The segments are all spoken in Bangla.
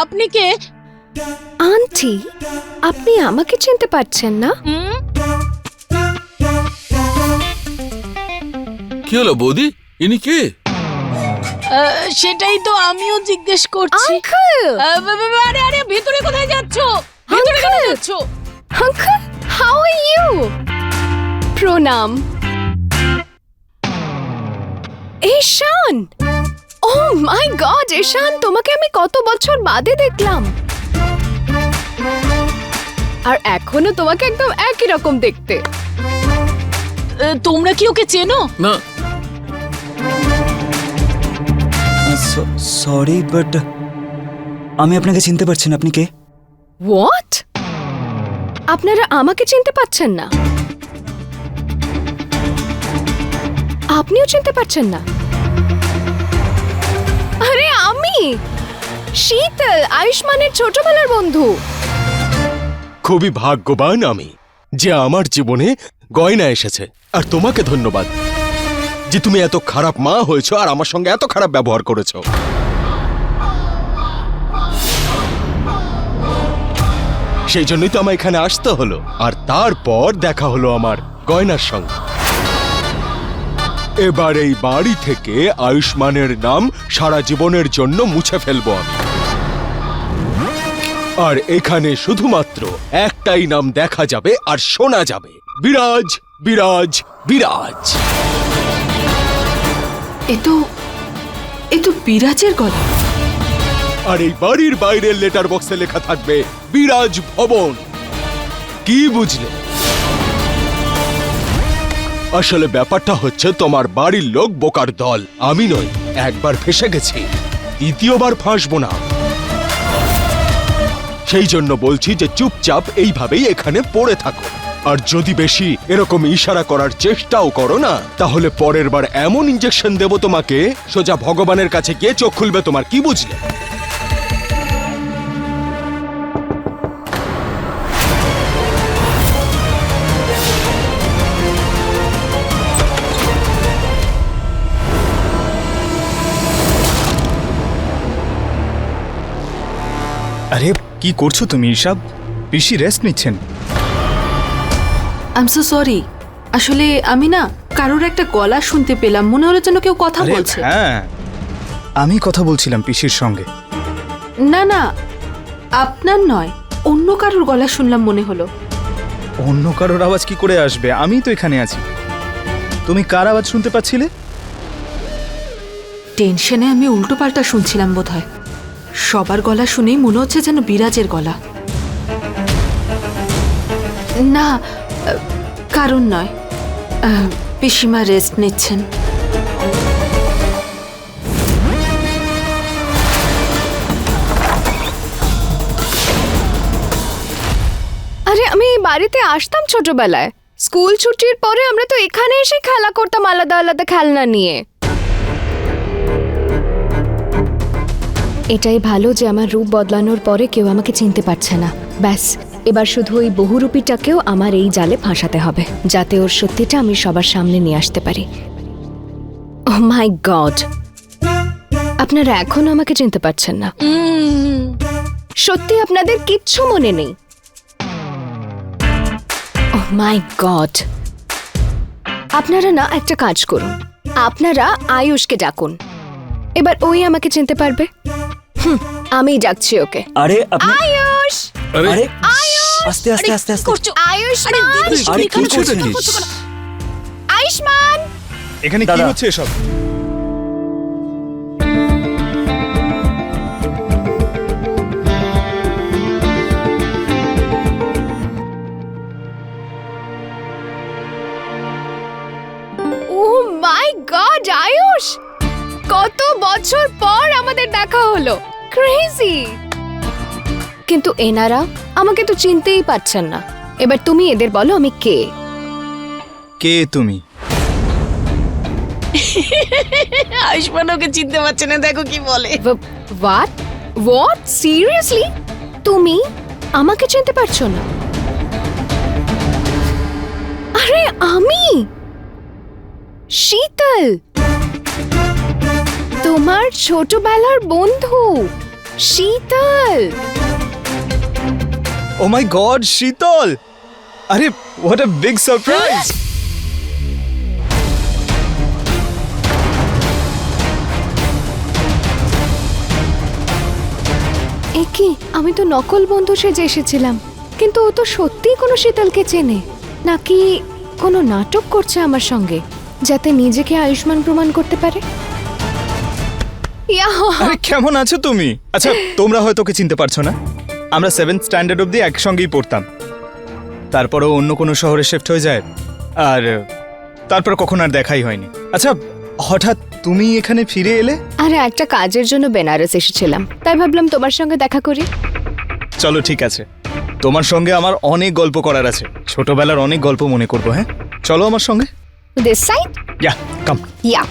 আপনি কে? আন্টি, আপনি আমাকে চিনতে পারছেন না? কি হলো বৌদি, ইনি কে? সেটাই তো আমিও জিজ্ঞেস করছি। আঙ্কেল! আরে আরে, ভেতরে কোথায় যাচ্ছো? ভেতরে কোথায় যাচ্ছো? Uncle, how are you? প্রণাম। ঈশান! ও মাই গড, ঈশান, তোমাকে আমি কত বছর বাদে দেখলাম। আর এখনো তোমাকে একদম একই রকম দেখতে। তোমরা কি ওকে চেনো? না। সরি, বাট আমি আপনাকে চিনতে পারছি না। আপনি কে? হোয়াট? আপনারা আমাকে চিনতে পারছেন না? আপনিও চিনতে পারছেন না? আরে আমি শীতল, আয়ুষ্মানের ছোটবেলার বন্ধু। খুবই ভাগ্যবান আমি যে আমার জীবনে গয়না এসেছে। আর তোমাকে ধন্যবাদ যে তুমি এত খারাপ মা হয়েছো আর আমার সঙ্গে এত খারাপ ব্যবহার করেছো। সেই জন্যই তো আমার এখানে আসতে হলো। আর তারপর দেখা হলো আমার গয়নার সঙ্গে। এবার এই বাড়ি থেকে আয়ুষ্মানের নাম সারা জীবনের জন্য মুছে ফেলবো আমি। আর এখানে শুধুমাত্র একটাই নাম দেখা যাবে আর শোনা যাবে, বিরাজ, বিরাজ, বিরাজ। এ তো বিরাজের গলা। আর এই বাড়ির বাইরের লেটার বক্সে লেখা থাকবে বিরাজ ভবন। কি বুঝলে? আসলে ব্যাপারটা হচ্ছে তোমার বাড়ির লোক বোকার দল। আমি নই, একবার ফেঁসে গেছি, দ্বিতীয়বার ফাঁসবো না। সেই জন্য বলছি যে চুপচাপ এইভাবেই এখানে পড়ে থাকো। আর যদি বেশি এরকম ইশারা করার চেষ্টাও করো না, তাহলে পরের বার এমন ইঞ্জেকশন দেব তোমাকে, সোজা ভগবানের কাছে গিয়ে চোখ খুলবে তোমার। কি বুঝলে? আরে কি করছো তুমি ঈশাব? পিসি রেস্ট নিচ্ছেন। I am so sorry. আসলে আমি না কারোর একটা গলা শুনতে পেলাম, মনে হলো যেন কেউ কথা আরে বলছে। হ্যাঁ, আমি কথা বলছিলাম পিসির সঙ্গে। না না, আপনার নয়, অন্য কারোর গলা শুনলাম মনে হলো। অন্য কারোর আওয়াজ কি করে আসবে? আমি তো এখানে আছি। তুমি কার আওয়াজ শুনতে পাচ্ছিলে? টেনশনে আমি উল্টো পাল্টা শুনছিলাম বোধহয়। সবার গলা শুনেই মনে হচ্ছে যেন বিরাজের গলা। না, কারণ নয়, পিসিমা রেস্ট নিচ্ছেন। আরে আমি এই বাড়িতে আসতাম ছোটবেলায়। স্কুল ছুটির পরে আমরা তো এখানে এসে খেলা করতাম আলাদা আলাদা খেলনা নিয়ে। এটাই ভালো যে আমার রূপ বদলানোর পরে কেউ আমাকে চিনতে পারছে না। ব্যাস, এবার শুধু ওই বহুরূপীটাকেও আমার এই জালে ফাঁসাতে হবে, যাতে ওর সত্যিটা আমি সবার সামনে নিয়ে আসতে পারি। ওহ মাই গড, আপনারা এখনো আমাকে চিনতে পারছেন না? সত্যি আপনাদের কিচ্ছু মনে নেই? ওহ মাই গড, আপনারা না একটা কাজ করুন, আপনারা আয়ুষকে ডাকুন। এবার ওই আমাকে চিনতে পারবে। আমি ডাকছি ওকে। আরে আপনি আয়ুষ! আরে আয়ুষ! আস্তে আস্তে আস্তে আস্তে। আয়ুষ্মান! আরে কি করছেন? আয়ুষ্মান! এখানে কি দাদা। হচ্ছে এসব? ওহ মাই গড, আয়ুষ! কত বছর পর আমাদের দেখা হলো। ক্রেজি! কিন্তু এনারা আমাকে তো চিনতেই পারছেন না। এবার তুমি এদের বলো আমি কে। কে তুমি? আয়ুষ্মান ওকে চিনতে পারছে না, দেখো কি বলে। হোয়াট? হোয়াট? সিরিয়াসলি? তুমি আমাকে চিনতে পারছো না? আরে আমি শীতল। তো তোমার ছোটবেলার বন্ধু শীতল। ও মাই গড, শীতল! আরে হোয়াট আ বিগ সারপ্রাইজ! একি, আমি তো নকল বন্ধু সেজে এসেছিলাম, কিন্তু ও তো সত্যিই কোনো শীতলকে চেনে, নাকি কোনো নাটক করছে আমার সঙ্গে যাতে নিজেকে আয়ুষ্মান প্রমাণ করতে পারে। আরে কেমন আছো তুমি? আচ্ছা, তোমরা হয়তো ওকে চিনতে পারছো না। আমরা 7th স্ট্যান্ডার্ড অবধি একসঙ্গেই পড়তাম, তারপরও অন্য কোনো শহরে শিফট হয়ে যায়, আর তারপর কখনো আর দেখাই হয়নি। আচ্ছা, হঠাৎ তুমি এখানে ফিরে এলে? আরে একটা কাজের জন্য বেনারস এসেছিলাম, তাই ভাবলাম তোমার সঙ্গে দেখা করি। চলো ঠিক আছে, তোমার সঙ্গে আমার অনেক গল্প করার আছে, ছোটবেলার অনেক গল্প মনে করবো। হ্যাঁ, চলো আমার সঙ্গে। This side? Yeah, come. Yeah.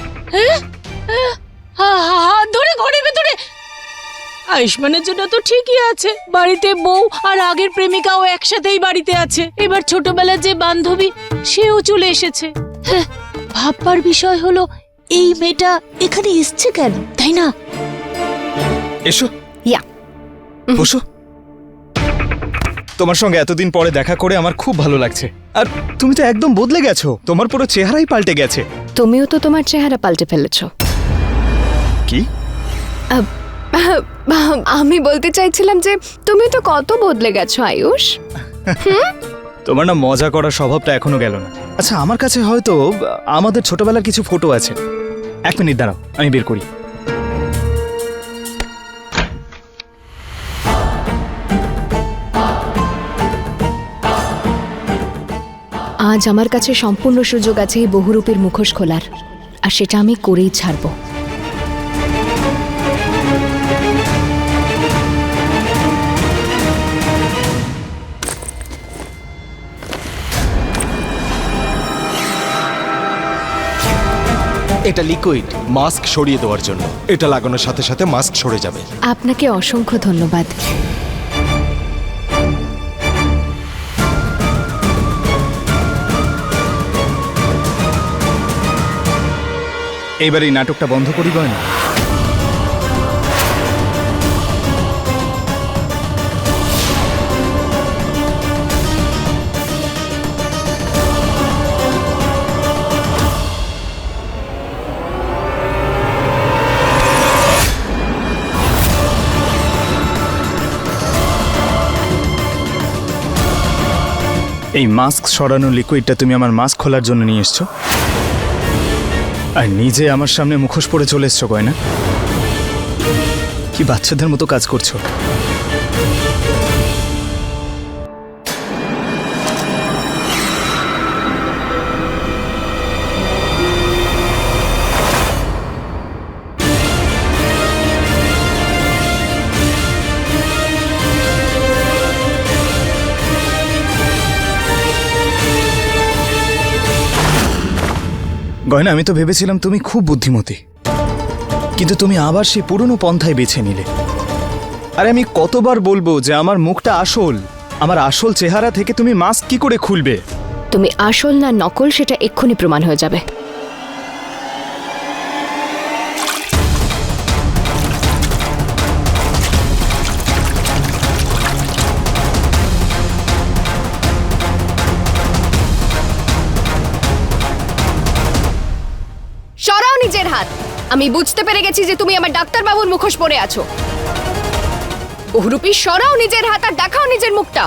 হাত ধরে ঘরের ভেতরে। আয়ুষ্মানের জন্য তো ঠিকই আছে, বাড়িতে বউ আর আগের প্রেমিকাও একসাথেই বাড়িতে আছে, এবার ছোটবেলার যে বান্ধবী সেও চলে এসেছে। হ্যাঁ, ভাববার বিষয় হলো এই মেয়েটা এখানে এসছে কেন, তাই না? এসো, ইয়া। বসো। তোমার সঙ্গে এতদিন পরে দেখা করে আমার খুব ভালো লাগছে। আর তুমি তো একদম বদলে গেছো, তোমার পুরো চেহারাই পাল্টে গেছে। তুমিও তো তোমার চেহারা পাল্টে ফেলেছো। কি? আমি বলতে চাইছিলাম যে তুমি তো কত বদলে গেছো আয়ুষ। তোমার না মজা করার স্বভাবটা এখনো গেল না। আচ্ছা, আমার কাছে হয়তো আমাদের ছোটবেলার কিছু ফটো আছে। 1 মিনিট দাঁড়াও, আমি বের করি। আজ আমার কাছে সম্পূর্ণ সুযোগ আছে এই বহুরূপীর মুখোশ খোলার, আর সেটা আমি করেই ছাড়বো। এটা লিকুইড, মাস্ক সরিয়ে দেওয়ার জন্য। এটা লাগানোর সাথে সাথে মাস্ক সরে যাবে। আপনাকে অসংখ্য ধন্যবাদ। এইবার এই নাটকটা বন্ধ করি গয়না। এই মাস্ক সরানো লিকুইডটা তুমি আমার মাস্ক খোলার জন্য নিয়ে এসছো, আর নিজে আমার সামনে মুখোশ পরে চলে এসছো গয়না। কি বাচ্চাদের মতো কাজ করছো। গয়না, আমি তো ভেবেছিলাম তুমি খুব বুদ্ধিমতী, কিন্তু তুমি আবার সেই পুরনো পন্থায় বেছে নিলে। আরে আমি কতবার বলবো যে আমার মুখটা আসল, আমার আসল চেহারা থেকে তুমি মাস্ক কি করে খুলবে? তুমি আসল না নকল সেটা এক্ষুনি প্রমাণ হয়ে যাবে। সরাও নিজের হাত। আমি বুঝতে পেরে গেছি যে তুমি আমার ডাক্তারবাবুর মুখোশ পরে আছো। বহুরূপী, সরাও নিজের হাত আর দেখাও নিজের মুখটা।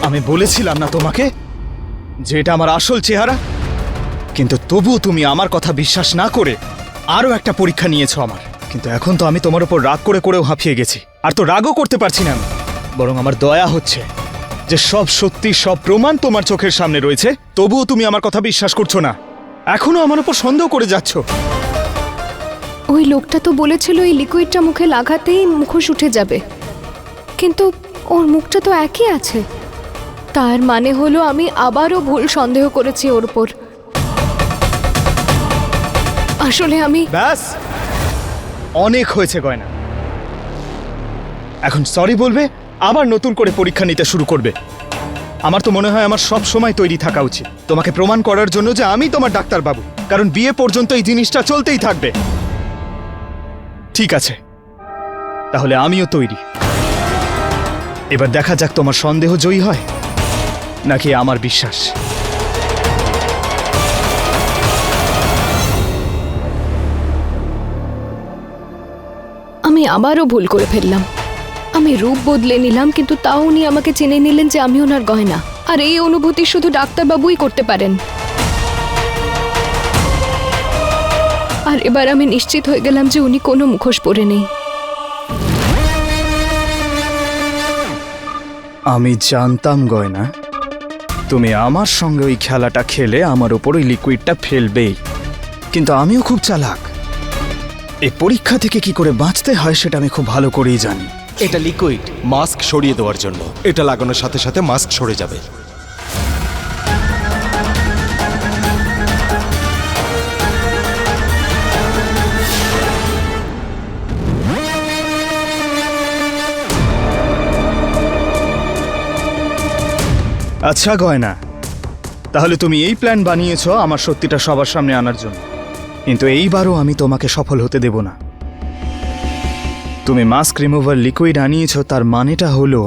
আমি বলেছিলাম না তোমাকে যে এটা আমার আসল চেহারা? কিন্তু তবুও তুমি আমার কথা বিশ্বাস না করে আরো একটা পরীক্ষা নিয়েছো আমার। কিন্তু এখন তো আমি তোমার উপর রাগ করে করেও হাঁপিয়ে গেছি, আর তো রাগও করতে পারছি না আমি। বরং আমার দয়া হচ্ছে যে সব সত্যি, সব প্রমাণ তোমার চোখের সামনে রয়েছে, তবুও তুমি আমার কথা বিশ্বাস করছো না, এখনো আমার উপর সন্দেহ করে যাচ্ছ। ওই লোকটা তো বলেছিল এই লিকুইডটা মুখে লাগাতেই মুখোশ উঠে যাবে, কিন্তু ওর মুখটা তো একই আছে। তার মানে হলো আমি আবারও ভুল সন্দেহ করেছি ওর উপর। আসলে আমি ব্যাস অনেক হয়েছে গয়না। এখন সরি বলবে, আবার নতুন করে পরীক্ষা নিতে শুরু করবে। আমার তো মনে হয় আমার সব সময় তৈরি থাকা উচিত তোমাকে প্রমাণ করার জন্য যে আমি তোমার ডাক্তারবাবু, কারণ বিয়ে পর্যন্ত এই জিনিসটা চলতেই থাকবে। ঠিক আছে, তাহলে আমিও তৈরি। এবার দেখা যাক তোমার সন্দেহ জয়ী হয় নাকি আমার বিশ্বাস। আমি আবারও ভুল করে ফেললাম। আমি রূপ বদলে নিলাম, কিন্তু তাও উনি আমাকে চিনে নিলেন যে আমি ওনার গয়না। আর এই অনুভূতি শুধু ডাক্তারবাবুই করতে পারেন। আর এবার আমি নিশ্চিত হয়ে গেলাম যে উনি কোনো মুখোশ পরে নেই। আমি জানতাম গয়না, তুমি আমার সঙ্গে ওই খেলাটা খেলে আমার উপর ওই লিকুইডটা ফেলবেই। কিন্তু আমিও খুব চালাক। এই পরীক্ষা থেকে কি করে বাঁচতে হয় সেটা আমি খুব ভালো করেই জানি। এটা লিকুইড মাস্ক সরিয়ে দেওয়ার জন্য। এটা লাগানোর সাথে সাথে মাস্ক সরে যাবে। আচ্ছা গয়না, তাহলে তুমি এই প্ল্যান বানিয়েছো আমার সত্যিটা সবার সামনে আনার জন্য, কিন্তু এইবারও আমি তোমাকে সফল হতে দেব না। তুমি মাস্ক রিমুভার লিকুইড আনিয়েছো, তার মানেটা হলো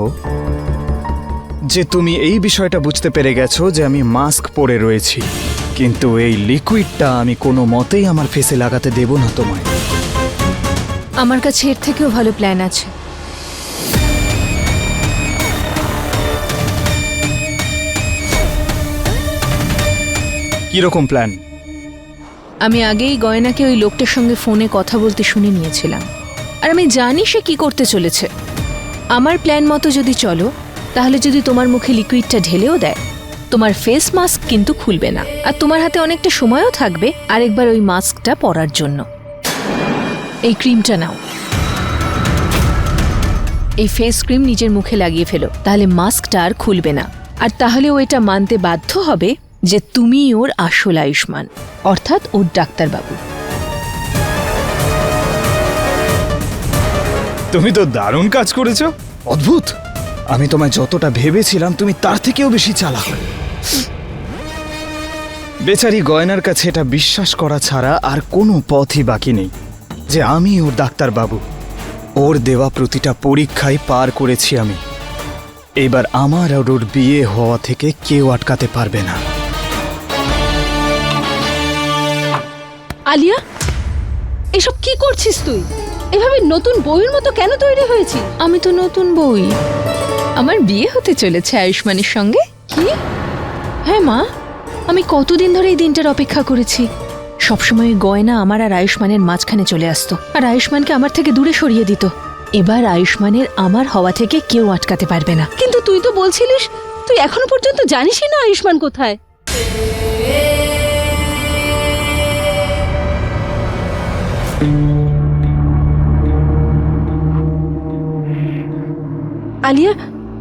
যে তুমি এই বিষয়টা বুঝতে পেরে গেছো যে আমি মাস্ক পরে রয়েছি, কিন্তু এই লিকুইডটা আমি কোনো মতেই আমার ফেসে লাগাতে দেব না তোমায়। আমার কাছে এর থেকেও ভালো প্ল্যান আছে। কিরকম প্ল্যান? আমি আগেই গয়নাকে ওই লোকটার সঙ্গে ফোনে কথা বলতে শুনে নিয়েছিলাম, আর আমি জানি সে কি করতে চলেছে। আমার প্ল্যান মতো যদি চলো, তাহলে যদি তোমার মুখে লিকুইডটা ঢেলেও দেয়, তোমার ফেস মাস্ক কিন্তু খুলবে না, আর তোমার হাতে অনেকটা সময়ও থাকবে আরেকবার ওই মাস্কটা পরার জন্য। এই ক্রিমটা নাও, এই ফেস ক্রিম নিজের মুখে লাগিয়ে ফেলো, তাহলে মাস্কটা আর খুলবে না। আর তাহলে ও এটা মানতে বাধ্য হবে যে তুমিই ওর আসল আয়ুষ্মান, অর্থাৎ ওর ডাক্তারবাবু। তুমি তো দারুণ কাজ করেছো, অদ্ভুত। আমি তোমায় যতটা ভেবেছিলাম তুমি তার থেকেও বেশি চালাক। বেচারি গয়নার কাছে এটা বিশ্বাস করা ছাড়া আর কোনো পথই বাকি নেই যে আমি ওর ডাক্তারবাবু। ওর দেওয়া প্রতিটা পরীক্ষায় পার করেছি আমি। এবার আমার আর ওর বিয়ে হওয়া থেকে কেউ আটকাতে পারবে না। আলিয়া, এসব কি করছিস তুই? এভাবে নতুন বউয়ের মতো কেন তৈরি হয়েছিস? আমি তো নতুন বউই। আমার বিয়ে হতে চলেছে আয়ুষ্মানের সঙ্গে। কি? হ্যাঁ মা, আমি কতদিন ধরে এই দিনটার অপেক্ষা করেছি। সবসময় গয়না আমার আর আয়ুষ্মানের মাঝখানে চলে আসতো, আর আয়ুষ্মানকে আমার থেকে দূরে সরিয়ে দিত। এবার আয়ুষ্মানের আমার হওয়া থেকে কেউ আটকাতে পারবে না। কিন্তু তুই তো বলছিলিস তুই এখনো পর্যন্ত জানিসই না আয়ুষ্মান কোথায়। আলিয়া,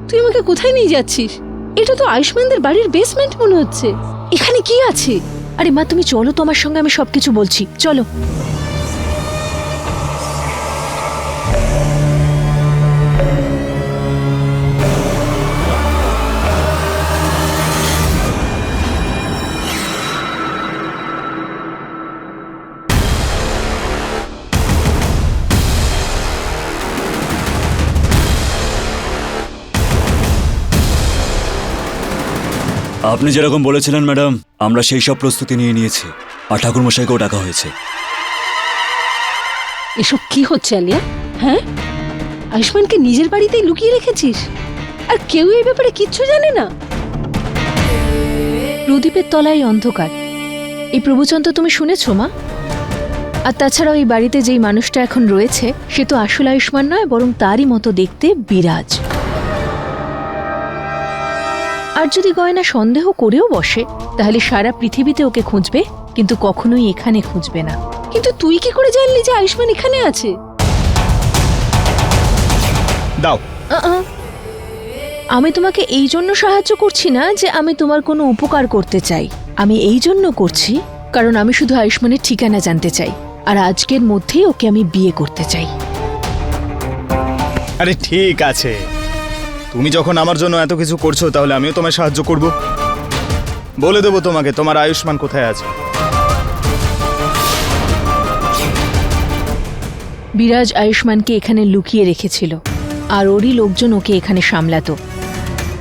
তুই আমাকে কোথায় নিয়ে যাচ্ছিস? এটা তো আয়ুষ্মানদের বাড়ির বেসমেন্ট মনে হচ্ছে। এখানে কি আছে? আরে মা, তুমি চলো তো আমার সঙ্গে, আমি সবকিছু বলছি, চলো। আপনি যেরকম বলেছিলেন ম্যাডাম, আমরা সেই সব প্রস্তুতি নিয়ে নিয়েছি, আর ঠাকুরমশাইকেও ডাকা হয়েছে। এসব কি হচ্ছে আলিয়া? হ্যাঁ, আয়ুষ্মানকে নিজের বাড়িতেই লুকিয়ে রেখেছিস, আর কেউ এই ব্যাপারে কিচ্ছু জানে না? প্রদীপের তলায় অন্ধকার, এই প্রবচন তো তুমি শুনেছো মা। আর তাছাড়াও এই বাড়িতে যেই মানুষটা এখন রয়েছে, সে তো আসল আয়ুষ্মান নয়, বরং তারই মতো দেখতে বিরাজ। আর যদি গয়না সন্দেহ করেও বসে, তাহলে সারা পৃথিবীতে ওকে খুঁজবে, কিন্তু কখনোই এখানে খুঁজবে না। কিন্তু তুই কি করে জানলি যে আয়ুষ্মান এখানে আছে? দাও। আমি তোমাকে এই জন্য সাহায্য করছি না যে আমি তোমার কোনো উপকার করতে চাই। আমি এই জন্য করছি কারণ আমি শুধু আয়ুষ্মানের ঠিকানা জানতে চাই, আর আজকের মধ্যেই ওকে আমি বিয়ে করতে চাই। আরে ঠিক আছে, তুমি যখন আমার জন্য এত কিছু করছো তাহলে আমিও তোমায় সাহায্য করব। বলে দেবো তোমাকে তোমার আয়ুষ্মান কোথায় আছে। বিরাজ আয়ুষ্মানকে এখানে লুকিয়ে রেখেছিল, আর ওরই লোকজন ওকে এখানে সামলাতো।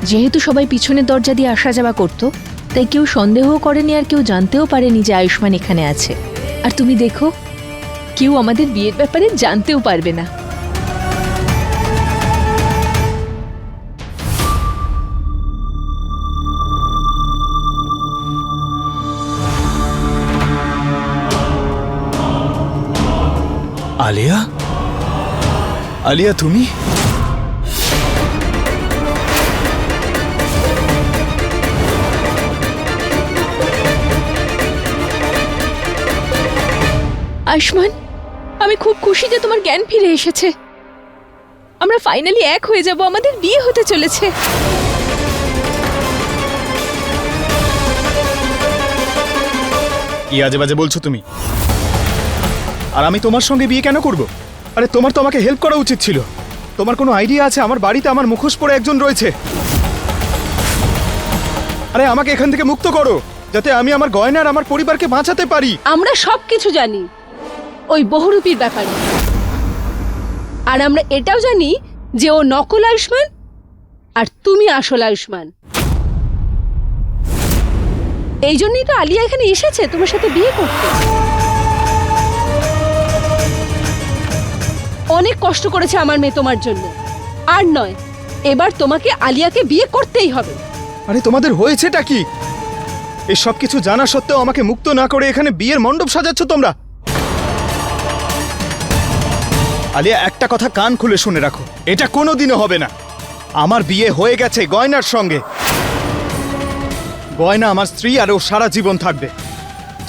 যেহেতু সবাই পিছনের দরজা দিয়ে আসা যাওয়া করতো, তাই কেউ সন্দেহও করেনি আর কেউ জানতেও পারেনি যে আয়ুষ্মান এখানে আছে। আর তুমি দেখো, কেউ আমাদের বিয়ের ব্যাপারে জানতেও পারবে না। আলিয়া, আলিয়া তুমি? আয়ুষ্মান, আমি খুব খুশি যে তোমার জ্ঞান ফিরে এসেছে। আমরা ফাইনালি এক হয়ে যাব, আমাদের বিয়ে হতে চলেছে। কি আজে বাজে বলছো তুমি? আর আমি তোমার সঙ্গে বিয়ে কেন করব? আরে তোমার তো আমাকে হেল্প করা উচিত ছিল। তোমার কোনো আইডিয়া আছে আমার বাড়িতে আমার মুখোশ পরে একজন রয়েছে? আরে আমাকে এখান থেকে মুক্ত করো, যাতে আমি আমার গয়না আর আমার পরিবারকে বাঁচাতে পারি। আমরা সব কিছু জানি ওই বহুরূপীর ব্যাপারে, আর আমরা এটাও জানি যে ও নকল আয়ুষ্মান আর তুমি আসল আয়ুষ্মান। এই জন্যই তো আলিয়া এখানে এসেছে তোমার সাথে বিয়ে করতে। অনেক কষ্ট করেছে আমার মেয়ে তোমার জন্য, আর নয়, এবার তোমাকে আলিয়াকে বিয়ে করতেই হবে। আরে তোমাদের হয়েছেটা কি? এই সব কিছু জানা সত্ত্বেও আমাকে মুক্ত না করে এখানে বিয়ের মণ্ডপ সাজাচ্ছ তোমরা। আলিয়া, একটা কথা কান খুলে শুনে রাখো, এটা কোনোদিনও হবে না। আমার বিয়ে হয়ে গেছে গয়নার সঙ্গে। গয়না আমার স্ত্রী আর ও সারা জীবন থাকবে।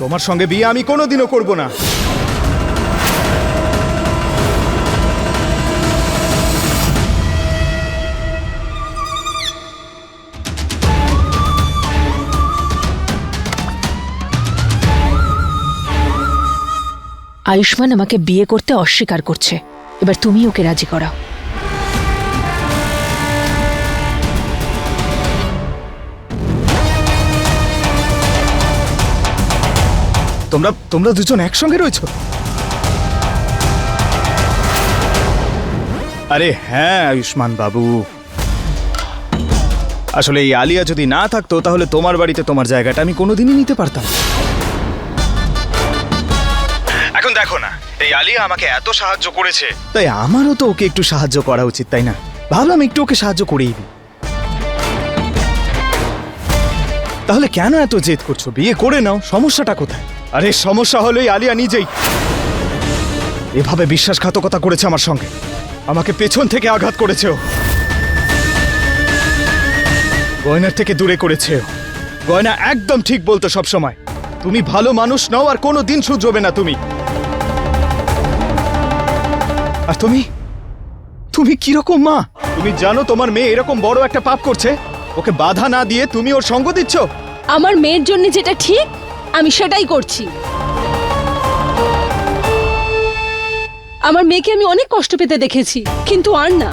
তোমার সঙ্গে বিয়ে আমি কোনোদিনও করব না। আয়ুষ্মান আমাকে বিয়ে করতে অস্বীকার করছে, এবার তুমি ওকে রাজি করাও। তোমরা দুজন একসঙ্গে রয়েছো? আরে হ্যাঁ আয়ুষ্মান বাবু, আসলে এই আলিয়া যদি না থাকতো তাহলে তোমার বাড়িতে তোমার জায়গাটা আমি কোনোদিনই নিতে পারতাম। এখন দেখো না, এই আলিয়া আমাকে এত সাহায্য করেছে, তাই আমারও তো ওকে একটু সাহায্য করা উচিত, তাই না? ভাবলাম একটু ওকে সাহায্য করেই দিই। তাহলে কেন এত জেদ করছো? বিয়ে করে নাও, সমস্যাটা কোথায়? আরে সমস্যা হলো এই আলিয়া নিজেই এভাবে বিশ্বাসঘাতকতা করেছে আমার সঙ্গে। আমাকে পেছন থেকে আঘাত করেছে ও, গয়নার থেকে দূরে করেছে ও। গয়না একদম ঠিক বলতো সব সময়, তুমি ভালো মানুষ নও আর কোনো দিন শুধরবে না তুমি। আর তুমি কিরকম মা? তুমি জানো তোমার মেয়ে এরকম বড় একটা পাপ করছে, ওকে বাধা না দিয়ে তুমি ওর সঙ্গ দিচ্ছ। আমার মেয়ের জন্য যেটা ঠিক আমি সেটাই করছি। আমার মেয়েকে আমি অনেক কষ্ট পেতে দেখেছি, কিন্তু আর না,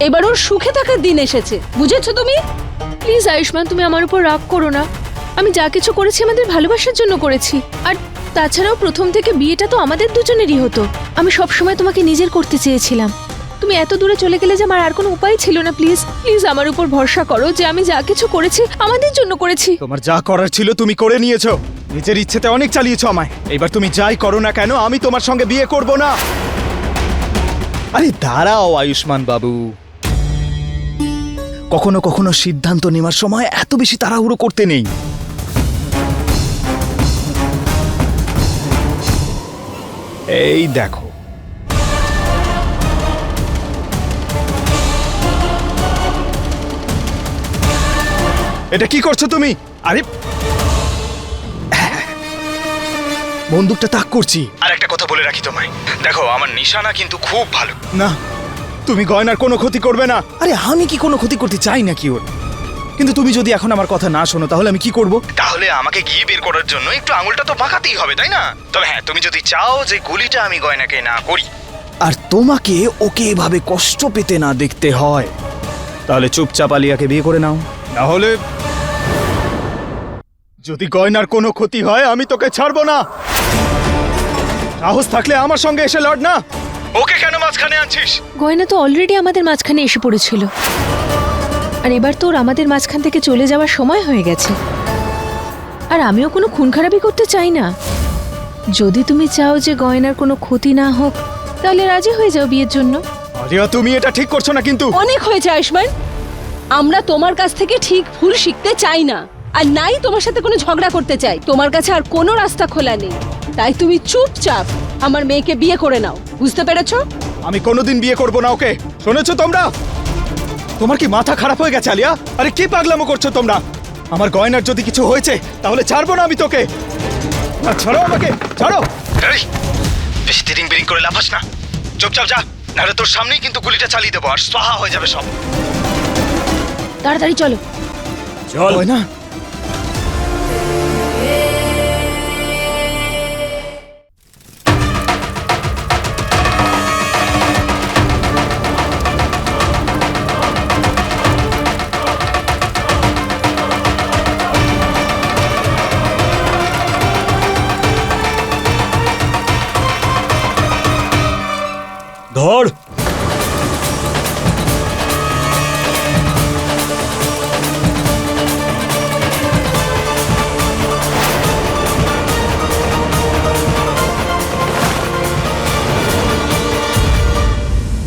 এবার ওর সুখে থাকার দিন এসেছে, বুঝেছো তুমি? প্লিজ আয়ুষ্মান, তুমি আমার উপর রাগ করো না। আমি যা কিছু করেছি আমাদের ভালোবাসার জন্য করেছি, আর তাছাড়াও প্রথম থেকে বিয়েটা তো আমাদের দুজনেরই হতো। আমি সবসময় তোমাকে নিজের করতে চেয়েছিলাম। তুমি এত দূরে চলে গেলে যে আমার আর কোনো উপায় ছিল না। প্লিজ প্লিজ আমার উপর ভরসা করো যে আমি যা কিছু করেছি আমাদের জন্য করেছি। তোমার যা করার ছিল তুমি করে নিয়েছো, নিজের ইচ্ছেতে অনেক চালিয়েছো আমায়। এবার তুমি যাই করো না কেন আমি তোমার সঙ্গে বিয়ে করব না। আরে দাঁড়াও আয়ুষ্মান বাবু, কখনো কখনো সিদ্ধান্ত নেওয়ার সময় এত বেশি তাড়াহুড়ো করতে নেই। এই দেখো, এটা কি করছো তুমি? আরে বন্দুকটা তাক করছি। আর একটা কথা বলে রাখি তোমায়, দেখো আমার নিশানা কিন্তু খুব ভালো না। তুমি গয়নার কোনো ক্ষতি করবে না। আরে আমি কি কোনো ক্ষতি করতে চাই নাকি ওর? কিন্তু তুমি যদি এখন আমার কথা না শোনো তাহলে আমি কি করব? তাহলে আমাকে গিয়ে বের করার জন্য একটু আঙুলটা তো বাঁকাতেই হবে, তাই না? তবে হ্যাঁ, তুমি যদি চাও যে গুলিটা আমি গয়নাকে না করি আর তোমাকে ওকে এভাবে কষ্ট পেতে না দেখতে হয়, তাহলে চুপচাপ আলিয়াকে বিয়ে করে নাও। না হলে যদি গয়নার কোনো ক্ষতি হয় আমি তোকে ছাড়বো না। সাহস থাকলে আমার সঙ্গে এসে লড় না। ওকে কেন মাঝখানে আনছিস? গয়না তো অলরেডি আমাদের মাঝখানে এসে পড়েছিল, আর এবার তোর আমাদের মাঝখান থেকে চলে যাওয়ার সময় হয়ে গেছে। আর আমিও কোনো খুন খারাপি করতে চাই না। যদি তুমি চাও যে গয়নার কোনো ক্ষতি না হোক, তাহলে রাজি হয়ে যাও বিয়ের জন্য। আলিয়া, তুমি এটা ঠিক করছো না কিন্তু। অনেক হয়েছে আয়ুষ্মান, আমরা তোমার কাছ থেকে ঠিক ভুল শিখতে চাই না, আর নাই তোমার সাথে কোনো ঝগড়া করতে চাই। তোমার কাছে আর কোনো রাস্তা খোলা নেই, তাই তুমি চুপচাপ আমার মেয়েকে বিয়ে করে নাও, বুঝতে পেরেছো? আমি কোনোদিন বিয়ে করব না ওকে, শুনেছো তোমরা? তোমার কি মাথা খারাপ হয়ে গেছে আলিয়া? আরে কি পাগলামো করছো তোমরা? আমার গয়নার যদি কিছু হয়েছে তাহলে ছাড়বো না আমি তোকে। না, ছাড়ো আমাকে, ছাড়ো। এই, বেশি তিরিং বিরিং করে লাফাস না, চুপচাপ যা, নাহলে তোর সামনেই কিন্তু গুলিটা চালিয়ে দেবো আর স্বাহা হয়ে যাবে সব। তাড়াতাড়ি চলো। চল। গয়না, ধর।